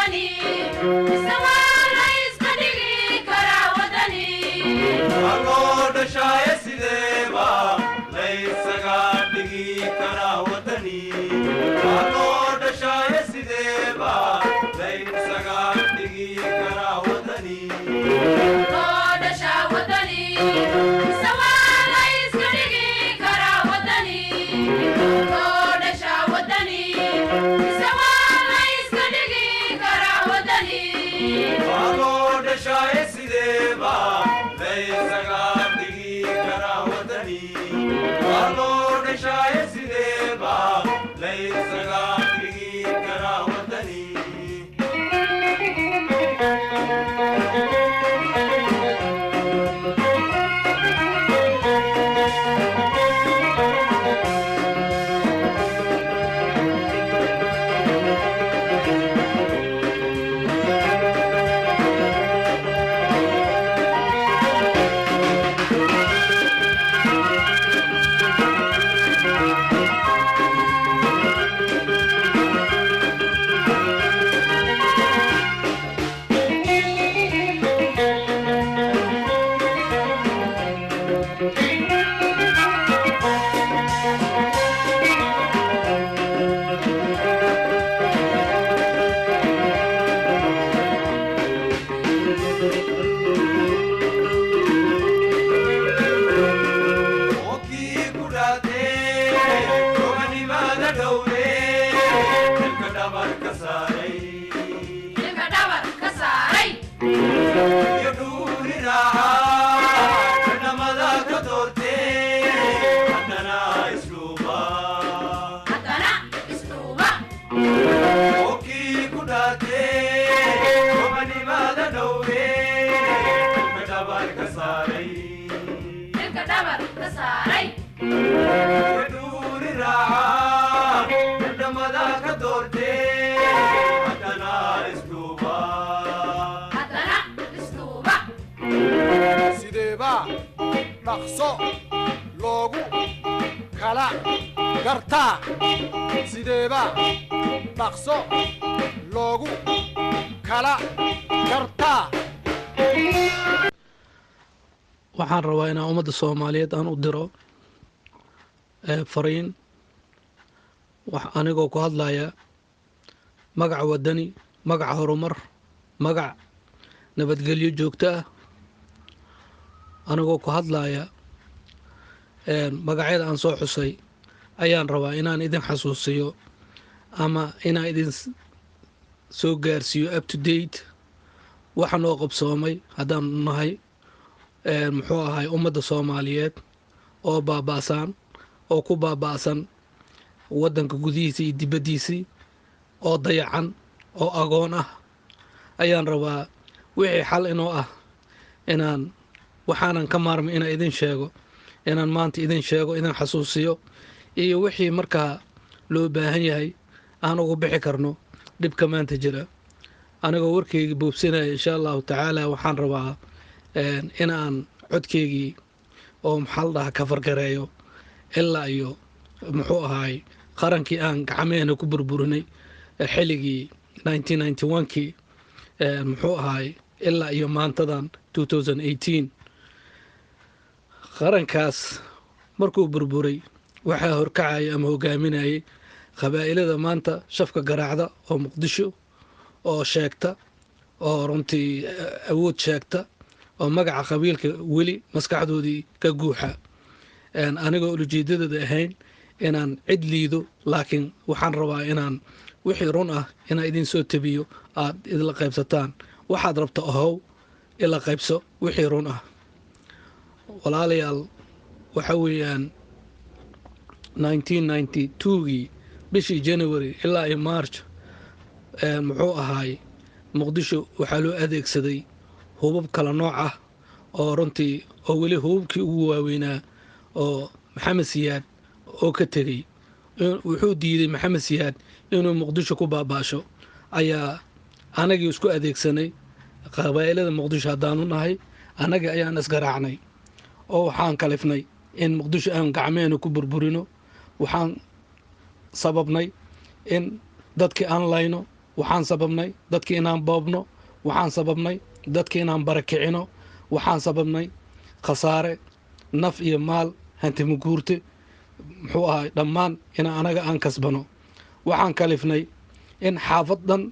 ودني سوال يسكدي كرا ودني أقول شاي سيدبا ليس قادي كرا ودني أقول شاي سيدبا ليس قادي كرا ودني قد شاودني سوال يسكدي كرا ودني قد شاودني سوال يسكدي كرا ودني أقول شاي سيدبا ليس قادي كرا ودني أقول شاي سيدبا ليس قادي كرا ودني dhaqso loogu kala gartaa sideeba dhaqso loogu kala gartaa waxaan rabaa inaan ummadda Soomaaliyeed aan u diro fariin wax anigoo ku hadlaya magaca wadani magaca horumar magac nabadgelyo joogto ah anigoo ku hadlaya magacyada aan soo xusay ayaan rabaa inaan idin xasuusiyo ama inaan idin soo gaarsiiyo up to date waxa noo qabsoomay haddaan nahay muxuu ahay ummadda Soomaaliyeed oo baabaasan oo ku baabaasan waddanka gudihiisa iyo dibaddiisa oo dayacan oo agoon ah ayaan rabaa wixii xal inoo ah inaan waxaanan ka maarmay inaan idin sheego inaan maanta idin sheego idin xasuusiyo iyo wixii markaa loo baahan yahay aan ugu bixi karno dhibka maanta jira anigoo warkayga boobsinaya insha allahu tacaala waxaan rabaa inaan codkaygii oo maxaa la dhahaa ka fargareeyo ilaa iyo muxuu ahaay qarankii aan gacmeena ku burburinay xilligii 1991kii muxuu ahaay ilaa iyo maantadan 2018 qarankaas markuu burburay waxaa horkacaya ama hogaaminayay qabaa'ilada maanta shafka garaacda oo muqdisho oo sheegta oo runtii awood sheegta oo magaca qabiilka weli maskaxdoodii ka guuxa anigoo ujeedadooda ahayn inaan cid liido laakiin waxaan rabaa inaan wixii run ah inaan idin soo tabiyo aad idla qaybsataan waxaad rabta ahow ila qaybso wixii run ah walaalayaal waxa weeyaan 1992gii bishii January ilaa iyo March muxuu ahaay muqdisho waxaa loo adeegsaday hubab kala nooc ah oo runtii oo weli hubabkii ugu waaweynaa oo Maxamed Siyaad oo ka tegay wuxuu diiday Maxamed Siyaad inuu muqdisho ku baabaasho ayaa anagii isku adeegsanay qabaa'ilada muqdisho haddaanu nahay anagii ayaan isgaraacnay oo waxaan kalifnay in muqdisho aan gacmeena ku burburino waxaan sababnay in dadkii aan layno waxaan sababnay dadki inaan boobno, waxaan sababnay dadki inaan barakicino, waxaan sababnay khasaare naf iyo maal hantimo guurte muxuu ahay dhammaan in anaga aan kasbano. waxaan kalifnay in xaafad dhan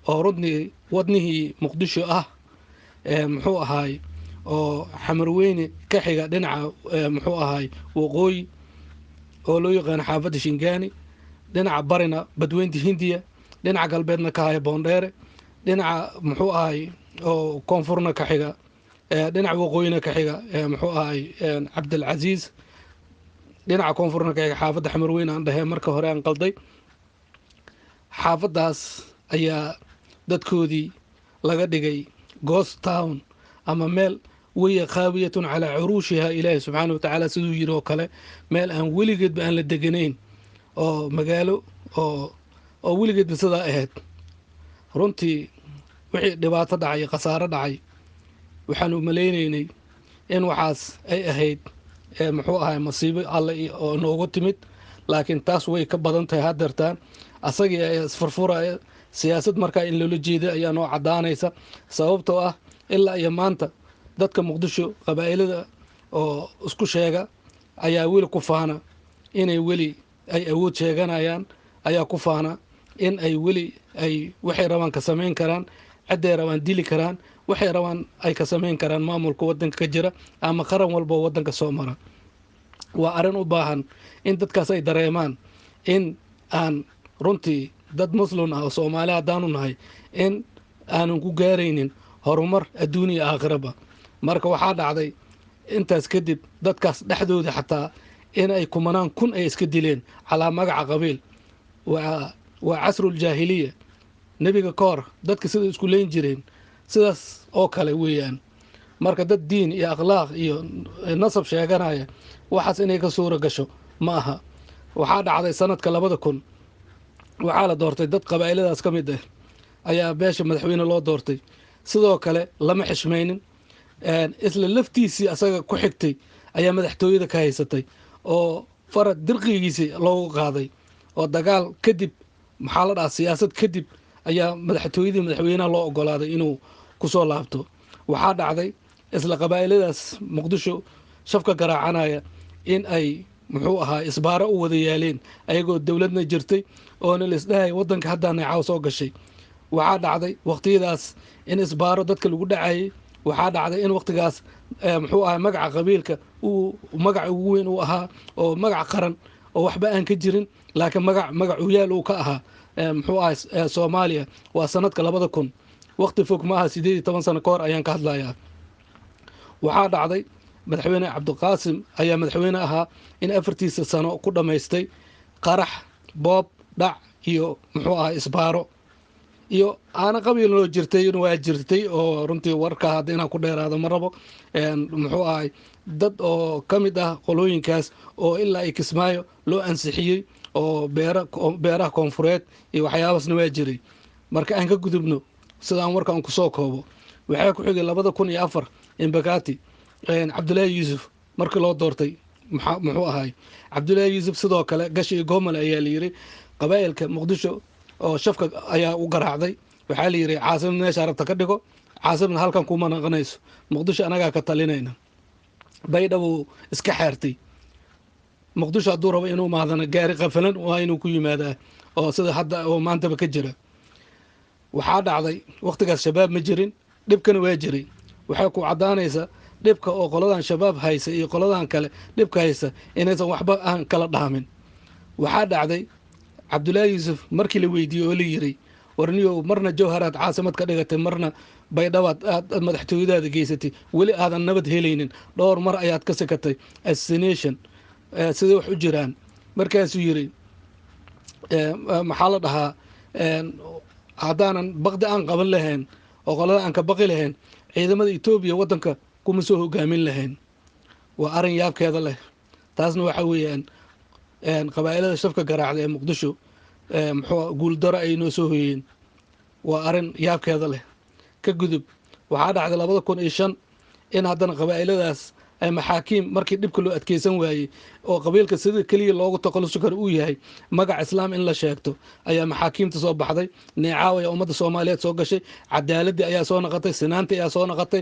oo rudnii wadnihii muqdisho ah muxuu ahay oo xamarweyne ka xiga dhinaca muxuu ahay waqooyi oo loo yaqaano xaafadda shingaani, dhinaca barina badweynta hindiya, dhinaca galbeedna ka haya boondheere, dhinaca muxuu ahay oo koonfurna ka xiga dhinaca waqooyina ka xiga muxuu ahay cabdilcasiis, dhinaca koonfurna ka xiga xaafadda xamarweyne aan dhahee marka hore aan qalday. xaafaddaas ayaa dadkoodii laga dhigay ghost town ama meel waya khaawiyatun calaa curuushiha ilaahi subxaana watacaala siduu yidhi oo kale, meel aan weligeedba aan la deganayn oo magaalo oo weligeedba sidaa ahayd. runtii wixii dhibaato dhacay khasaaro dhacay waxaan u malaynaynay in waxaas ay ahayd muxuu ahay masiibo alle oo noogu timid, laakiin taas way ka badan tahay haddeertaan. asagii ayaa isfurfuraya siyaasad markaa in loola jeeda ayaa noo caddaanaysa, sababtoo ah ilaa iyo maanta dadka muqdisho qabaa'ilada oo isku sheega ayaa weli ku faana inay weli ay awood sheeganayaan, ayaa ku faana in ay weli ay waxay rabaan ka samayn karaan, cidday rabaan dili karaan, waxay rabaan ay ka samayn karaan maamulka waddanka ka jira ama qaran walba oo waddanka soo mara. waa arrin u baahan in dadkaas ay dareemaan in aan runtii dad muslim ah oo soomaali haddaanu nahay in aanan ku gaaraynin horumar adduun iyo aakhiraba. marka waxaa dhacday intaas kadib dadkaas dhexdooda xataa in ay kumanaan kun ay iska dileen calaa magaca qabiil. waa casruljaahiliya, nebiga ka hor dadka sida isku leyn jireen sidaas oo kale weeyaan. marka dad diin iyo akhlaaq iyo nasab sheeganaya waxaas inay ka suura gasho ma aha. waxaa dhacday sanadka 2000 waxaa la doortay dad qabaa'iladaas ka mid ah ayaa beesha madaxweyne loo doortay. sidoo kale lama xishmaynin, isla laftiisii asaga ku xigtay ayaa madaxtooyada ka haysatay oo farad dirqigiisii loogu qaaday, oo dagaal kadib maxaa la dhahaa siyaasad kadib ayaa madaxtooyadii madaxweynaha loo ogolaaday inuu ku soo laabto. waxaa dhacday isla qabaa'iladaas muqdisho shafka garaacanaya in ay muxuu ahaa isbaaro u wada yaaleen ayagoo dowladna jirtay oona la isdhahay waddanka haddaa neecaw soo gashay. waxaa dhacday waqtiyadaas in isbaaro dadka lagu dhacayay. waxaa dhacday in waqtigaas muxuu ahaa magaca qabiilka uu magaca ugu weyn uu ahaa oo magac qaran oo waxba aan ka jirin, laakiin magac uyaal uu ka ahaa muxuu ahaa soomaaliya. waa sanadka 2000, waqti fog ma aha, 18 sano ka hor ayaan ka hadlayaa. waxaa dhacday madaxweyne cabdiqaasim ayaa madaxweyne ahaa in 4 sano ku dhammaystay qarax, boob, dhac iyo muxuu ahaa isbaaro iyo aana qabiil loo jirtay waa jirtay oo runtii warka hadda inaan ku dheeraado ma rabo. muxuu ahay dad oo ka mid ah qolooyinkaas oo ilaa ay kismaayo loo ansixiyey oo beeraha koonfureed iyo waxyaabaasna waa jiray. marka aan ka gudubno sidaan warka aan kusoo koobo, waxaa ku xigay 2004 embakati cabdullaahi yuusuf markii loo doortay muxuu ahay cabdullaahi yuusuf. sidoo kale gashi iyo goomale ayaa la yidhi qabaa'ilka muqdisho oo shafka ayaa u garaacday. waxaa la yidhi caasimad meesha rabta ka dhigo, caasimad halkan kuma naqanayso, muqdisho anagaa ka talinayna. baydhabo iska xeertay. muqdisho hadduu rabo inuu maadana gaari qafalan waa inuu ku yimaadaa oo sida hadda oo maantaba ka jira. waxaa dhacday waqtigaas shabaab ma jirin, dhibkana waa jiray. waxay ku caddaanaysaa dhibka oo qoladan shabaab haysa iyo qoladan kale dhibka haysa inaysan waxba aan kala dhaamin. waxaa dhacday cabdullaahi yuusuf markii la weydiiyey oo la yiri warniyow marna jawharaad caasimad ka dhigatay, marna baydhabaad aad madaxtooyadaada geysatay, weli aadan nabad helaynin, dhowr mar ayaad ka sikatay assassination, siday wax u jiraan. markaasuu yiri maxaa la dhahaa haddaanan baqdi aan qaban lahayn oo qolada aan ka baqi lahayn ciidamada etoobiya waddanka kuma soo hogaamin lahayn. waa arrin yaabkeeda leh. taasna waxa weeyaan qabaa'ilada shafka garaacda ee muqdisho muxuu guuldaro ay noo soo hoyeen. waa arrin yaabkeeda leh. ka gudub waxaa dhacday 2005 in haddana qabaa'iladaas ay maxaakiim markii dhibka loo adkeysan waayey oo qabiilka sida keliya loogu taqalusi karo uu yahay magac islaam in la sheegto ayaa maxaakiimta soo baxday neecaaw ayaa ummadda soomaaliyeed soo gashay cadaaladii ayaa soo naqatay sinaantii ayaa soo naqatay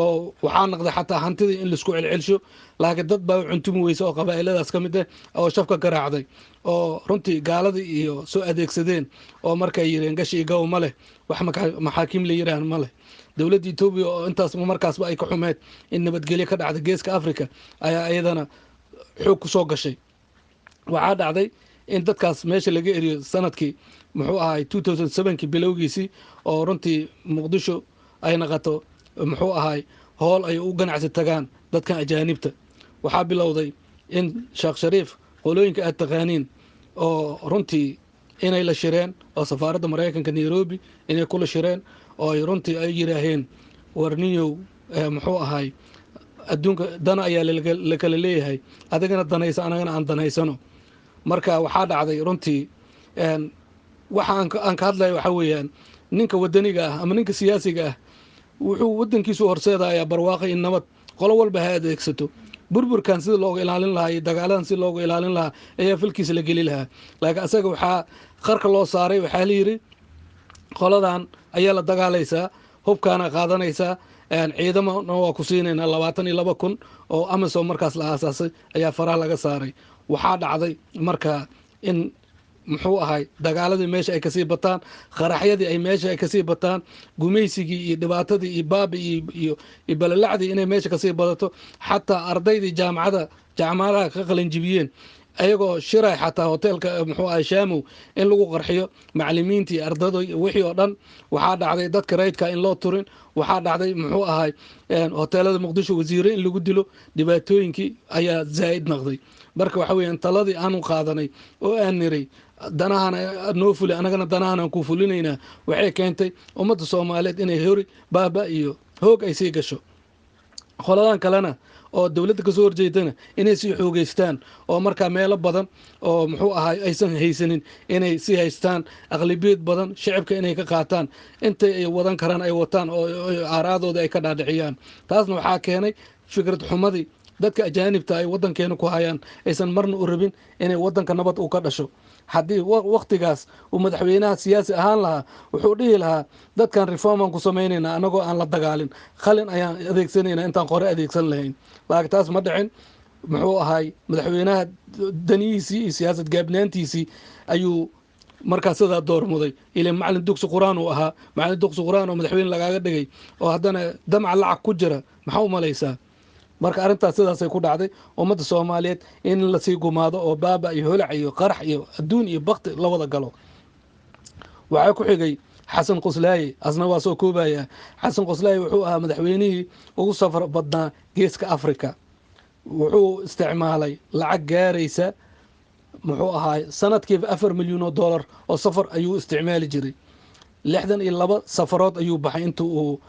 oo waxaa naqday xataa hantidii in laisku celcelsho laakiin dad baa cuntumi weysa oo qabaa'iladaas ka mid ah oo shafka garaacday oo runtii gaaladii iyo soo adeegsadeen oo markay yireen gashi iyo gaw ma leh wax maxaakiim la yiraahan ma leh dowladda etoobiya oo intaas markaasba ay ka xumeed in nabadgelyo ka dhacday geeska africa ayaa iyadana xoog ku soo gashay waxaa dhacday in dadkaas meesha laga eriyo sanadkii muxuu ahay 2007kii bilowgiisii oo runtii muqdisho ay naqato muxuu ahay hool ay u ganacsi tagaan dadkan ajaanibta waxaa bilowday in sheekh shariif qolooyinka aad taqaaniin oo runtii inay la shireen oo safaaradda maraykanka nairobi inay kula shireen oo ay runtii ay yiraaheen warniyow muxuu ahay adduunka dana ayaa la kala leeyahay adigana danaysa anagana aan danaysano marka waxaa dhacday runtii waxa aan ka hadlaya waxaa weeyaan ninka wadaniga ah ama ninka siyaasiga ah wuxuu wadankiisu horseedayaa barwaaqo in nabad qolo walba ha adeegsato burburkan sida looga ilaalin lahaa iyo dagaaladan sida looga ilaalin lahaa ayaa falkiisa la geli lahaa laakiin asaga waxaa qarka loo saaray waxaa la yidhi qoladan ayaa la dagaalaysaa hubkaana qaadanaysaa ciidamona waa ku siinaynaa 22,000 oo amisom markaas la aasaasay ayaa faraha laga saaray waxaa dhacday marka in muxuu ahay dagaaladii meesha ay kasii bataan qaraxyadii ay meesha ay kasii bataan gumaysigii iyo dhibaatadii iyo baabi iyo balalacdii inay meesha kasii badato xataa ardaydii jaamacadaha ka qalinjibiyeen ayagoo shiray xataa hoteelka muxuu ahay shaamow in lagu qarxiyo macallimiintii ardada wixii oo dhan waxaa dhacday dadka rayidka in loo turin waxaa dhacday muxuu ahay hoteelada muqdisho wasiire in lagu dilo dhibaatooyinkii ayaa zaa'id noqday marka waxa weeyaan taladii aanu qaadanay oo aan niray danahana noo fuli anagana danahana ku fulinaynaa waxay keentay ummadda soomaaliyeed inay hori baaba iyo hoog ay sii gasho qoladan kalena oo dowladda kasoo horjeedana inay sii xoogeystaan oo markaa meelo badan oo muxuu ahay aysan haysanin inay sii haystaan aqlabiyad badan shacabka inay ka qaataan intay ay wadan karaan ay wataan oo aaraadooda ay ka dhaadhiciyaan taasna waxaa keenay fikrad xumadii dadka ajaanibta ay wadankeena ku hayaan aysan marna u rabin inay wadanka nabad u ka dhasho haddii waqtigaas uu madaxweynaha siyaasi ahaan lahaa wuxuu dhihi lahaa dadkan reformaan ku samaynaynaa anagoo aan la dagaalin qalin ayaan adeegsanaynaa intaan qore adeegsan lahayn laakiin taas ma dhicin muxuu ahay madaxweynaha danihiisii iyo siyaasad gaabnaantiisii ayuu markaas sidaa doormuday ilaa macalin dugsi quraan uu ahaa macalin dugsi quraan oo madaxweyne lagaaga dhigay oo haddana damac lacag ku jira maxaa u malaysaa marka arrintaas sidaasay ku dhacday ummadda soomaaliyeed in lasii gumaado oo baaba iyo holac iyo qarax iyo adduun iyo bakti la wada galo waxaa ku xigay xasan qoslaaye asna waa soo koobaya xasan qoslaaye wuxuu ahaa madaxweynihii ugu safar badnaa geeska africa wuxuu isticmaalay lacag gaaraysa muxuu ahaay sanadkiiba 4 milyan oo dollar oo safar ayuu isticmaali jiray 62 safarood ayuu baxay inta uu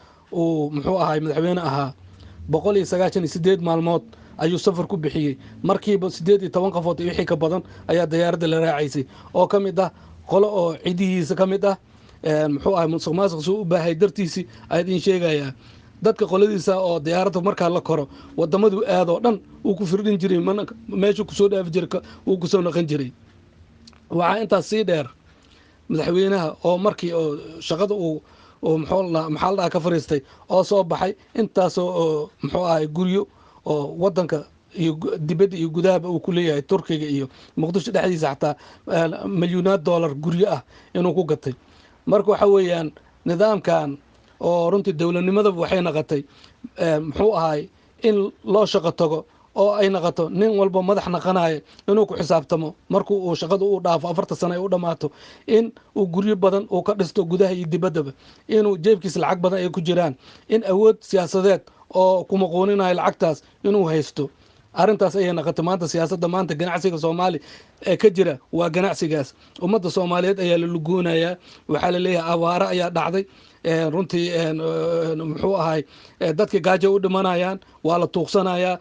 muxuu ahaay madaxweyne ahaa 198 maalmood ayuu safar ku bixiyey markiiba 18 qofood iyo wixii ka badan ayaa diyaaradda la raacaysay oo ka mid ah qolo oo cidihiisa ka mid ah muxuu ahay musuqmaasuq soo u baahay dartiisii ayaan idin sheegayaa dadka qoladiisa oo diyaaradda markaa la koro wadamadu aadoo dhan uu ku firdhin jiray meeshuu kusoo dhaafi jiray uu kusoo naqan jiray waxaa intaas sii dheer madaxweynaha oo markii oo shaqada uu maxaa la dhaha ka fariistay oo soo baxay intaasoo oo muxuu ahay guryo oo wadanka iyo dibadda iyo gudahaba uu ku leeyahay turkiga iyo muqdisho dhexdiisa xataa milyuunaad dollar guryo ah inuu ku gatay marka waxa weeyaan nidaamkan oo runtii dowladnimadaba waxay naqotay muxuu ahay in loo shaqo tago oo ay naqoto nin walba madax naqanayo inuu ku xisaabtamo markuu uu shaqada u dhaafo 40 sano ay u dhamaato in uu guryo badan uu ka dhisto gudaha iyo dibaddaba inuu jeebkiisa lacag badan ay ku jiraan in awood siyaasadeed oo ku maqooninayo lacagtaas inuu haysto arrintaas ayay naqotay maanta siyaasadda maanta ganacsiga soomaali ee ka jira waa ganacsigaas ummadda soomaaliyeed ayaa la lugoonayaa waxaa la leeyahay abaaro ayaa dhacday runtii muxuu ahay dadka gaajo u dhimanayaan waa la tuuqsanayaa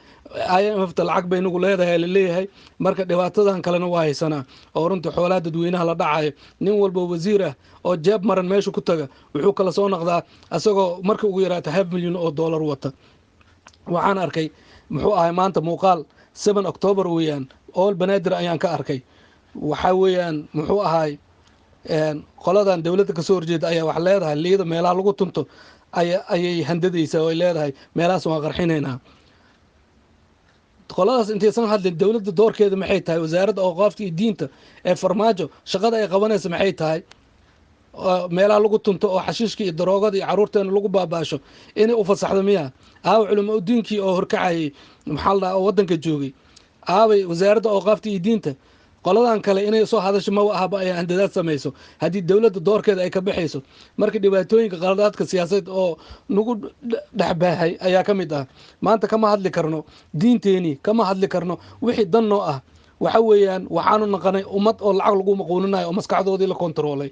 IMFta lacag bay nagu leedahay la leeyahay marka dhibaatadan kalena waa haysanaa oo runtii xoolaha dadweynaha la dhacayo nin walba wasiir ah oo jeeb maran meesha ku taga wuxuu kala soo noqdaa asagoo marka ugu yaraata $5 milyan oo dollar wata waxaan arkay muxuu ahay maanta muuqaal 7 October weeyaan all banaadir ayaan ka arkay waxa weeyaan muxuu ahay qoladan dawladda ka soo horjeeda ayaa wax leedahay liida meelaha lagu tunto ayay handadaysaa oo leedahay meelahaas waan qarxinaynaa qoladaas intaysan hadlin dawladda doorkeeda maxay tahay wasaaradda awqaafta iyo diinta ee farmaajo shaqada ay qabanaysa maxay tahay meelaha lagu tunto oo xashiishka iyo daroogada iyo caruurteena lagu baabaasho inay u fasaxdo miya aawa culimo diinkii oo horkacayay maxaa la dhahaa oo waddanka joogay aaway wasaaradda awqaafta iyo diinta qoladan kale inay soo hadasho ma ahaba ay handadaad samayso haddii dawladda doorkeeda ay ka baxayso marka dhibaatooyinka qaladaadka siyaasadeed oo nagu dhexbaahay ayaa ka mid ah maanta kama hadli karno diinteeni kama hadli karno wixii dan noo ah waxa weeyaan waxaanu naqanay ummad oo lacag lagu maquuninayo oo maskaxdoodii la kontaroolay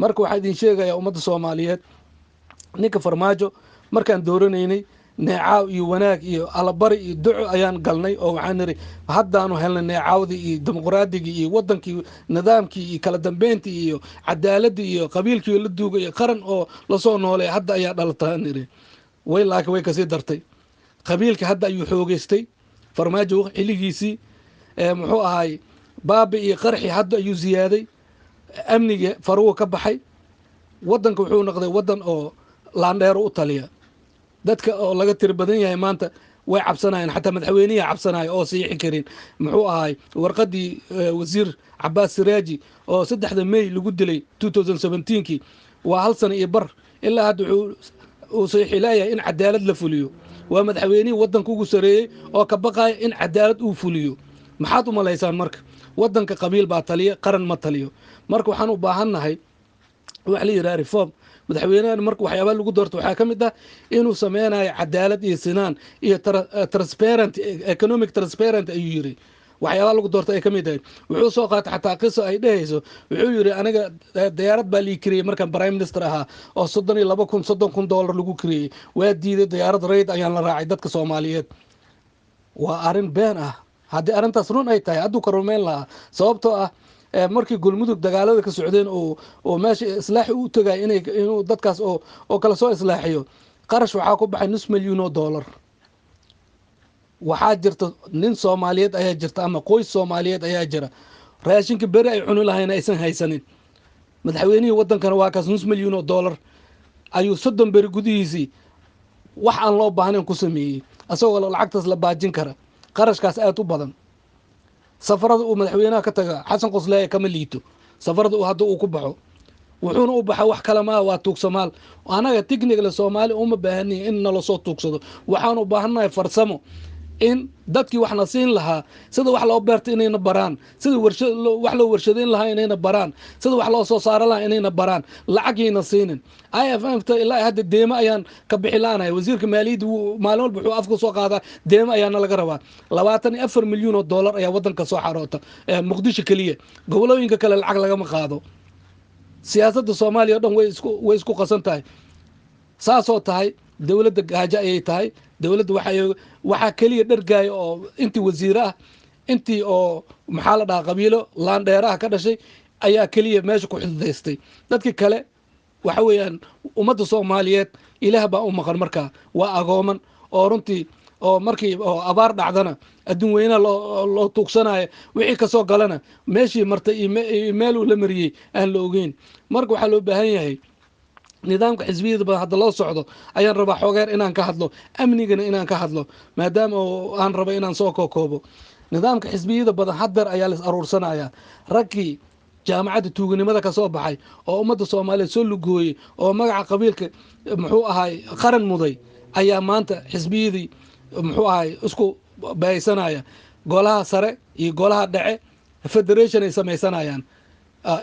marka waxaa idin sheegayaa ummadda Soomaaliyeed ninka farmaajo markaan dooranaynay neecaaw iyo wanaag iyo alabari iyo duco ayaan galnay oo waxaan niri haddaanu helnay neecaawdii iyo dimuqraadigi iyo wadankii nidaamkii iyo kala dambeyntii iyo cadaaladii iyo qabiilkii la duugay iyo qaran oo la soo noolay hadda ayaa dhalata niri way laakiin way kasii dartay qabiilka hadda ayuu xoogeystay farmaajo xiligiisii muxuu ahay baabi iyo qarxi hadda ayuu ziyaaday amniga faruwa ka baxay wadanka wuxuu noqday wadan oo laandheero u taliya dadka oo laga tir badan yahay maanta way cabsanayaan xataa madaxweynaha cabsanaya oo siixi karin muxuu ahay warqadii wasiir Cabbaas Siraaji oo 3 May lagu dilay 2017kii waa hal sano iyo bar ilaa hadda uu siixilaya in cadaalad la fuliyo waa madaxweynaha wadanka ugu sareeyay oo ka baqay in cadaalad uu fuliyo maxaad u maleysaan marka wadanka qabiil baa taliya qaran ma taliyo marka waxaan u baahanahay wax la yiraahdo reform madaxweynaha marka waxyaabo lagu doorto waxa kamid ah inuu sameeyo cadaalad iyo sinaan iyo transparent economic transparent ayuu yiri waxyaabo lagu doorto ay kamid ah wuxuu soo qaatay xataa qiso ay dhehayso wuxuu yiri aniga diyaarad baa lii kiriyay markaan prime minister ahaa oo $32,000 lagu kiriyay waa diiday diyaarad rayd ayaan la raacay dadka Soomaaliyeed waa arin been ah haddii arintaas run ay tahay hadduu ka rumeyn lahaa sababtoo ah markii gulmudug dagaalada ka socdeen oo meesha islaax u tagay inuu dadkaas oo kala soo islaaxiyo qarash waxaa ku baxay $500,000 waxaa jirta nin Soomaaliyeed ayaa jirta ama qoys Soomaaliyeed ayaa jira raashinka bari ay cuni lahayn aysan haysanin madaxweynihii wadankana waa kaas $500,000 ayuu 30 bari gudihiisii wax aan loo baahnayn ku sameeyay asagoo lacagtaas la baajin kara qarashkaas aad u badan safarada uu madaxweynaha ka taga xasan qosley kama liito safarada uu hadda uu ku baxo wuxuuna u baxay wax kale ma waa tuugsamaal anaga technical Soomaali uma baahnin in nala soo tuugsado waxaan u baahanahay farsamo in dadkii waxna siin lahaa sida wax loo beerto inayna baraan sida wax loo warshadeyn lahaa inayna baraan sida wax loo soo saar lahaa inayna baraan lacagina siinin IMF ilaa hadda deema ayaan ka bixilaanay wasiirka maaliyadda maalin walba wuxuu afka soo qaadaa deema ayaana laga rabaa $24 milyan ayaa wadanka soo xaroota Muqdisho kaliya gobolooyinka kale lacag laga ma qaado siyaasadda Soomaaliya dhan way isku qasan tahay saasoo tahay dawladda gaajo ayay tahay dawladda waxa kaliya dhargaay oo intii wasiir ah intii oo maxaa la dhahaa qabiilo laandheeraha ka dhashay ayaa kaliya meesha ku xidaystay dadkii kale waxa weeyaan ummadda Soomaaliyeed ilaah baa u maqan marka waa agooman oo runtii oo markii oo abaar dhacdana adduun weynaha loo tuugsanayo wixii ka soo galana meeshii martay meel uu la mariyay aan la ogeyn marka waxaa loo baahan yahay nidaamka xisbiyada badan hadda loo socdo ayaan rabaa xogeer inaan ka hadlo amnigana inaan ka hadlo maadaama aan rabo inaan soo koobo nidaamka xisbiyada badan haddeer ayaa la aruursanaya raggii jaamacadda tuuganimada ka soo baxay oo ummadda Soomaaliyeed soo lugooyay oo magaca qabiilka muxuu ahay qaran muday ayaa maanta xisbiyadii muxuu ahay isku baysanaya golaha sare iyo golaha dhace federation ay samaysanayaan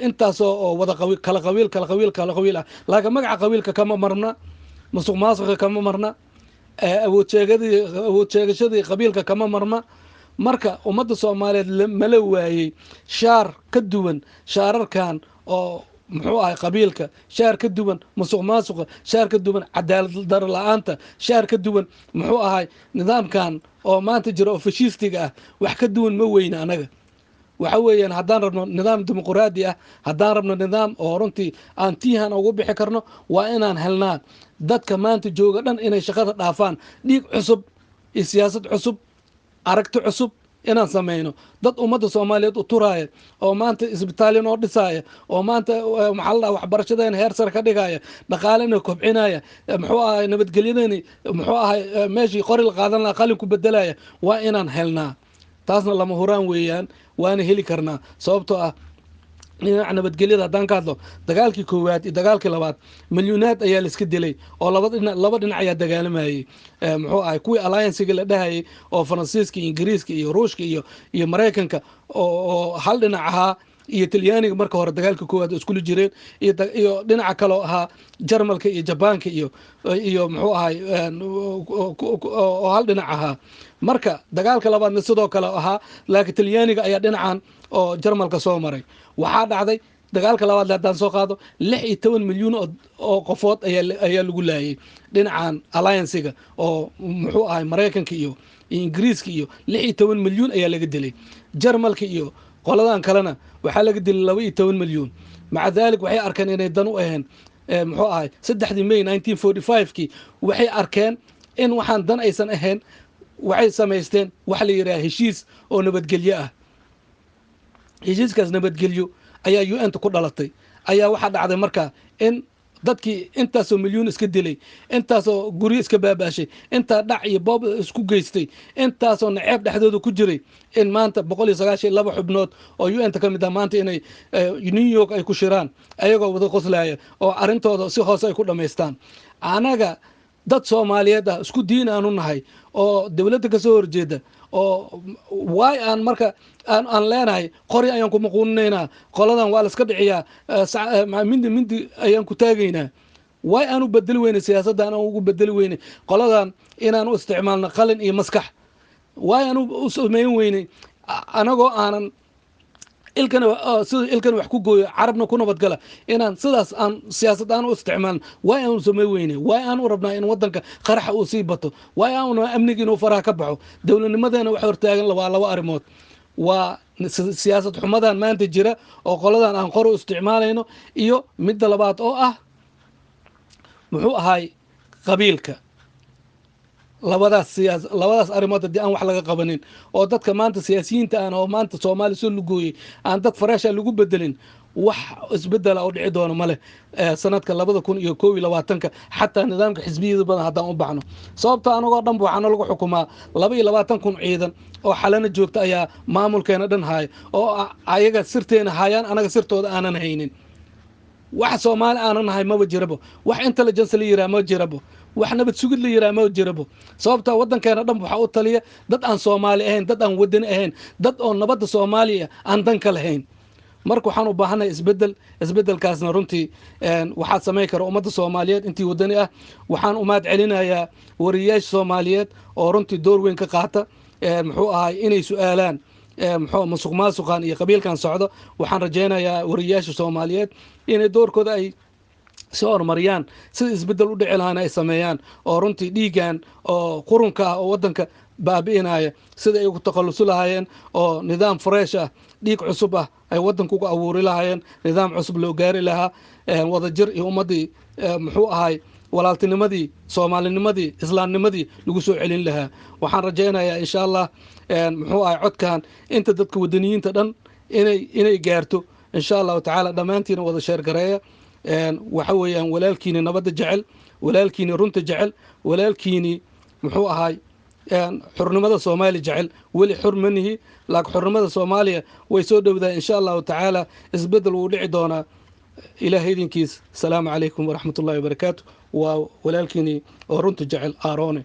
intaas oo wada kala qabiil ah laakiin magaca qabiilka kama marna musuqmaasuqa kama marna awood sheegashadii qabiilka kama marna marka ummadda Soomaaliyeed mala waayay shaar ka duwan shaararkan oo muxuu ahay qabiilka shaar ka duwan musuqmaasuqa shaar ka duwan cadaalad darro la'aanta shaar ka duwan muxuu ahay nidaamkan oo maanta jira oo fashistiga ah wax ka duwan ma weyna anaga waxa weeyaan haddaan rabno nidaam dimuqraadi ah haddaan rabno nidaam oo runtii aan tiihan ugu bixi karno waa inaan helnaa dadka maanta jooga dhan inay shaqada dhaafaan dhiig cusub iyo siyaasad cusub aragti cusub inaan samayno dad ummadda soomaaliyeed u turaaya oo maanta isbitaalyo noo dhisaaya oo maanta maxaa la dhaha waxbarashadeena heer sare ka dhigaya dhaqaalena kobcinaya muxuu ahay nabadgelyadeni muxuu ahay meeshii qori la qaadan lahaa qalin ku bedelaya waa inaan helnaa taasna lama huraan weeyaan waana heli karnaa sababtoo ah dhinaca nabadgelyada haddaan ka hadlo dagaalkii koowaad iyo dagaalkii labaad milyuunaad ayaa la iska dilay oo laba dhinac ayaa dagaalamayay muxuu ahay kuwii alliancega la dhahayay oo faransiiska iyo ingiriiska iyo ruushka iyo maraykanka oo hal dhinac ahaa iyo talyaaniga marka hore dagaalka koowaad iskula jireen iyo dhinaca kaloo ahaa jarmalka iyo jabaanka iyo muxuu ahay oo hal dhinac ahaa marka dagaalka labaadna sidoo kale ahaa laakiin talyaaniga ayaa dhinacan oo jarmalka soo maray waxaa dhacday dagaalka labaad haddaan soo qaado 16 milyuun oo qofood ayaa lagu laayay dhinacan alliancega oo muxuu ahay maraykanka iyo ingiriiska iyo 16 milyuun ayaa laga dilay jarmalka iyo qoladan kalena waxaa laga dilay 12 milyuun maca daalik waxay arkeen inay dan u ahayn muxuu ahay 3 May 1945kii waxay arkeen in waxaan dan aysan ahayn waxay samaysteen wax la yiraahdo heshiis oo nabadgelyo ah heshiiskaas nabadgelyo ayaa UN ku dhalatay ayaa waxa dhacday marka in dadkii intaasoo milyuun iska dilay intaasoo guri iska baabaashay intaa dhac iyo boob isku geystay intaasoo naceeb dhexdooda ku jiray in maanta 192 xubnood oo UN ka mid ah maanta inay New York ay ku shiraan ayagoo wada qoslaya oo arintooda si hoos ay ku dhameystaan anaga dad Soomaaliyeed ah isku diin aanu nahay oo dawladda ka soo horjeeda oo way aan marka aan leenahay qori ayaan ku maquunaynaa qoladan waa la iska dhiciyaa mindi ayaan ku taagaynaa way aanu bedeli weyne siyaasadda aan ugu bedeli weyne qoladan inaan u isticmaalno qalin iyo maskax way aanu u sameyn weyne anagoo aanan ilkan wax ku gooyo carabna ku nabad gala inaan sidaas aan siyaasad aan u isticmaalno way aanu sameyn weyne way aanu rabnaa in wadanka qaraxa uu sii bato way aanu amniga inuu faraha ka baxo dawladnimadeena wax hortaagan laba arrimood waa siyaasad xumadan maanta jira oo qoladan aan qor u isticmaalayno iyo midda labaad oo ah muxuu ahay qabiilka labadaas arrimood haddii aan wax laga qabanin oo dadka maanta siyaasiyiinta aan oo maanta Soomaali soo lugooyay aan dad faraasha lagu bedelin wax isbedel oo dhici doono male sanadka 2021 xataa nidaamka xisbiyada badan hadaan u baxno sababta anagoo dhan waxaan lagu xukumaa 22 ciidan oo xalana joogta ayaa maamulkeena dhan haay oo ayaga sirteena hayaan anaga sirtooda aanan haynin wax Soomaali aanan nahay ma jirabo wax intelligence la yiraahdo ma jirabo wax nabad sugid la yiraahdo ma jirabo sababta wadankeena dhan waxa u taliya dad aan Soomaali ahayn dad aan wadan ahayn dad oo nabadda Soomaaliya aan dan ka lahayn marka waxaan u baahanahay isbedelkaasna runtii waxaa sameyn kara ummadda Soomaaliyeed intii wadani ah waxaan u mahad celinayaa wariyaasha Soomaaliyeed oo runtii door weyn ka qaata muxuu ahay inay su'aalaan muxuu musuqmaasuqan iyo qabiilkan socdo waxaan rajaynayaa wariyaasha Soomaaliyeed inay doorkooda ay soo hormariyaan sida isbedel u dhici lahaana ay sameeyaan oo runtii dhiigan oo qurunka ah oo wadanka baabi'inaya sida ay ugu takhalusi lahaayeen oo nidaam fresh ah dhiig cusub ah ay wadanka ugu abuuri lahaayeen nidaam cusub loo gaari lahaa wadajir iyo ummadii muxuu ahay walaaltinimadii Soomaalinimadii islaamnimadii lagu soo celin lahaa waxaan rajaynayaa insha Allah muxuu ahay codkan inta dadka wadaniyiinta dhan inay gaarto insha Allah ta'ala dhamaantiina wada sheer gareeya waxa weeyaan walaalkiina nabadda jecel walaalkiina runta jecel walaalkiina muxuu ahay xurnimada Soomaali jecel wali xurmanihi laakiin xurnimada Soomaaliya way soo dhawdaa insha Allah ta'ala isbedel uu dhici doona ilaahay idinkiis salaamu calaykum wa rahmatullahi wa barakaatuh wa walaalkiina oo runta jecel aaroone